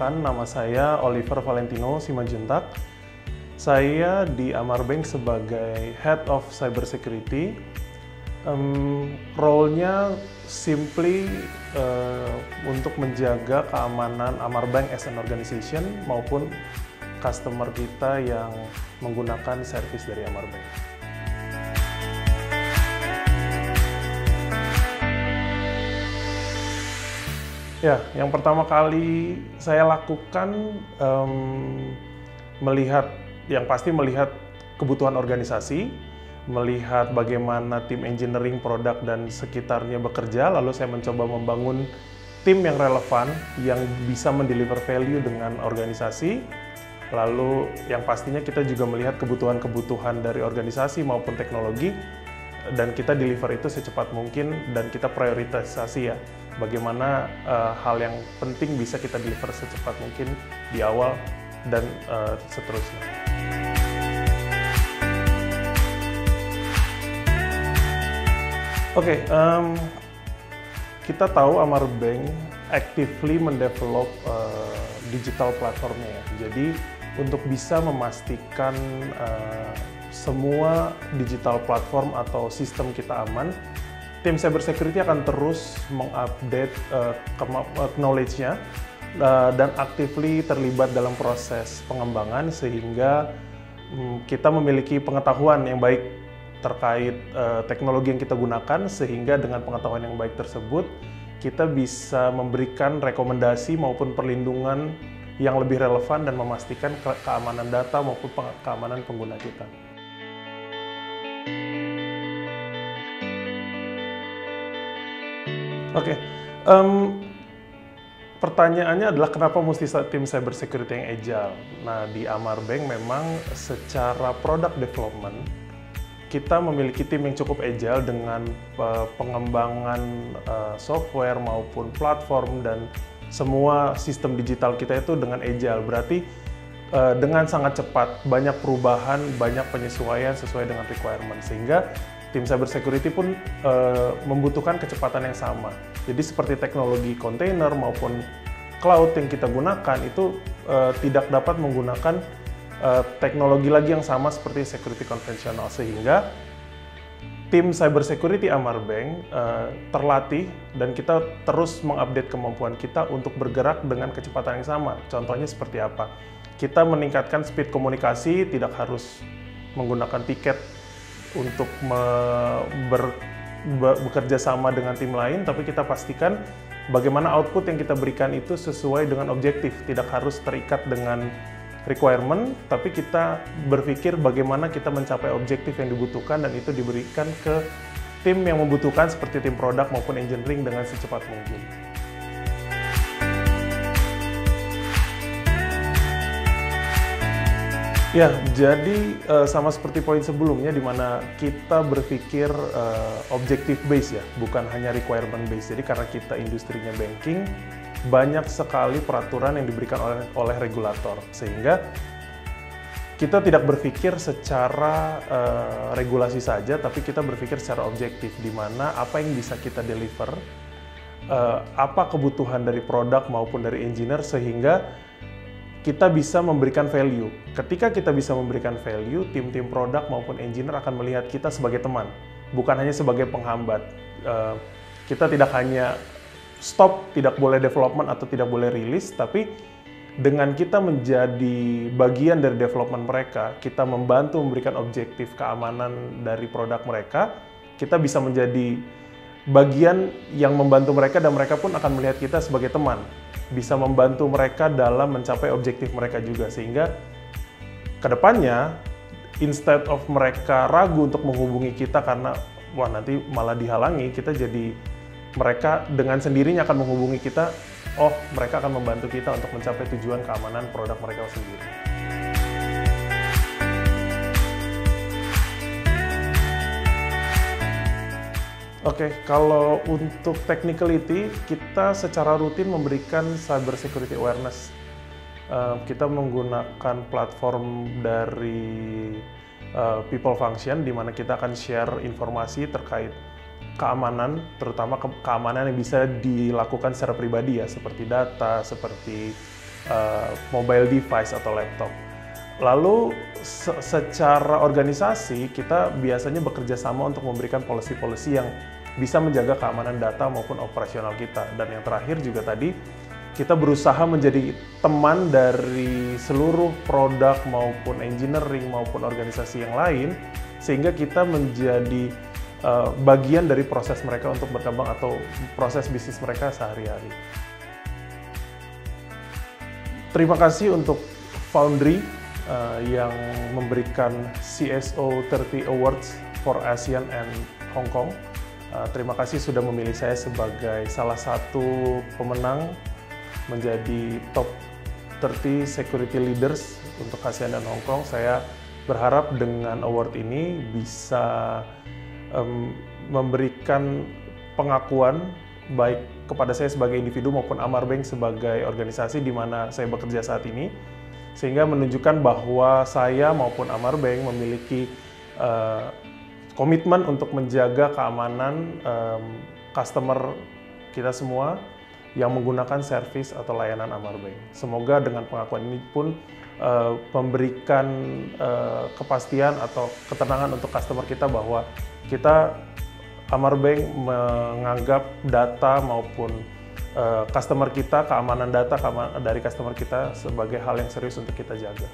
perkenalkan, nama saya Oliver Valentino Simanjuntak. Saya di Amar Bank sebagai Head of Cybersecurity. Role-nya simply untuk menjaga keamanan Amar Bank as an organization maupun customer kita yang menggunakan service dari Amar Bank. Ya, yang pertama kali saya lakukan melihat kebutuhan organisasi, melihat bagaimana tim engineering, produk, dan sekitarnya bekerja, lalu saya mencoba membangun tim yang relevan, yang bisa mendeliver value dengan organisasi, lalu yang pastinya kita juga melihat kebutuhan-kebutuhan dari organisasi maupun teknologi, dan kita deliver itu secepat mungkin, dan kita prioritasasi ya, bagaimana hal yang penting bisa kita deliver secepat mungkin di awal, dan seterusnya. Oke, kita tahu Amar Bank actively mendevelop digital platformnya ya. Jadi untuk bisa memastikan semua digital platform atau sistem kita aman, tim cybersecurity akan terus mengupdate knowledge-nya dan actively terlibat dalam proses pengembangan sehingga kita memiliki pengetahuan yang baik terkait teknologi yang kita gunakan, sehingga dengan pengetahuan yang baik tersebut kita bisa memberikan rekomendasi maupun perlindungan yang lebih relevan dan memastikan keamanan data maupun keamanan pengguna kita. Oke, pertanyaannya adalah kenapa mesti tim cybersecurity yang agile? Nah, di Amar Bank memang secara product development kita memiliki tim yang cukup agile dengan pengembangan software maupun platform dan semua sistem digital kita itu dengan agile. Berarti dengan sangat cepat, banyak perubahan, banyak penyesuaian sesuai dengan requirement, sehingga tim cybersecurity pun membutuhkan kecepatan yang sama. Jadi seperti teknologi container maupun cloud yang kita gunakan itu tidak dapat menggunakan teknologi lagi yang sama seperti security konvensional, sehingga tim cybersecurity Amar Bank terlatih dan kita terus mengupdate kemampuan kita untuk bergerak dengan kecepatan yang sama. Contohnya seperti apa? Kita meningkatkan speed komunikasi, tidak harus menggunakan tiket untuk bekerja sama dengan tim lain, tapi kita pastikan bagaimana output yang kita berikan itu sesuai dengan objektif, tidak harus terikat dengan requirement, tapi kita berpikir bagaimana kita mencapai objektif yang dibutuhkan dan itu diberikan ke tim yang membutuhkan seperti tim produk maupun engineering dengan secepat mungkin. Ya, jadi sama seperti poin sebelumnya di mana kita berpikir objective base ya, bukan hanya requirement base. Jadi karena kita industrinya banking, banyak sekali peraturan yang diberikan oleh regulator, sehingga kita tidak berpikir secara regulasi saja, tapi kita berpikir secara objektif, di mana apa yang bisa kita deliver, apa kebutuhan dari produk maupun dari engineer, sehingga kita bisa memberikan value. Ketika kita bisa memberikan value, tim-tim produk maupun engineer akan melihat kita sebagai teman, bukan hanya sebagai penghambat. Kita tidak hanya stop, tidak boleh development atau tidak boleh rilis, tapi dengan kita menjadi bagian dari development mereka, kita membantu memberikan objektif keamanan dari produk mereka, kita bisa menjadi bagian yang membantu mereka dan mereka pun akan melihat kita sebagai teman, bisa membantu mereka dalam mencapai objektif mereka juga, sehingga kedepannya instead of mereka ragu untuk menghubungi kita karena wah nanti malah dihalangi, kita jadi mereka dengan sendirinya akan menghubungi kita, oh mereka akan membantu kita untuk mencapai tujuan keamanan produk mereka sendiri. Oke, kalau untuk technicality, kita secara rutin memberikan cyber security awareness. Kita menggunakan platform dari People Function, di mana kita akan share informasi terkait keamanan, terutama keamanan yang bisa dilakukan secara pribadi ya, seperti data, seperti mobile device atau laptop. Lalu secara organisasi kita biasanya bekerja sama untuk memberikan policy-policy yang bisa menjaga keamanan data maupun operasional kita. Dan yang terakhir juga tadi, kita berusaha menjadi teman dari seluruh produk maupun engineering maupun organisasi yang lain, sehingga kita menjadi bagian dari proses mereka untuk berkembang atau proses bisnis mereka sehari-hari. Terima kasih untuk Foundry yang memberikan CSO 30 Awards for ASEAN and Hong Kong. Terima kasih sudah memilih saya sebagai salah satu pemenang menjadi top 30 security leaders untuk ASEAN dan Hong Kong. Saya berharap dengan award ini bisa memberikan pengakuan baik kepada saya sebagai individu maupun Amar Bank sebagai organisasi di mana saya bekerja saat ini, sehingga menunjukkan bahwa saya maupun Amar Bank memiliki komitmen untuk menjaga keamanan customer kita semua yang menggunakan servis atau layanan Amar Bank. Semoga dengan pengakuan ini pun memberikan kepastian atau ketenangan untuk customer kita bahwa kita Amar Bank menganggap data maupun customer kita, keamanan data dari customer kita sebagai hal yang serius untuk kita jaga.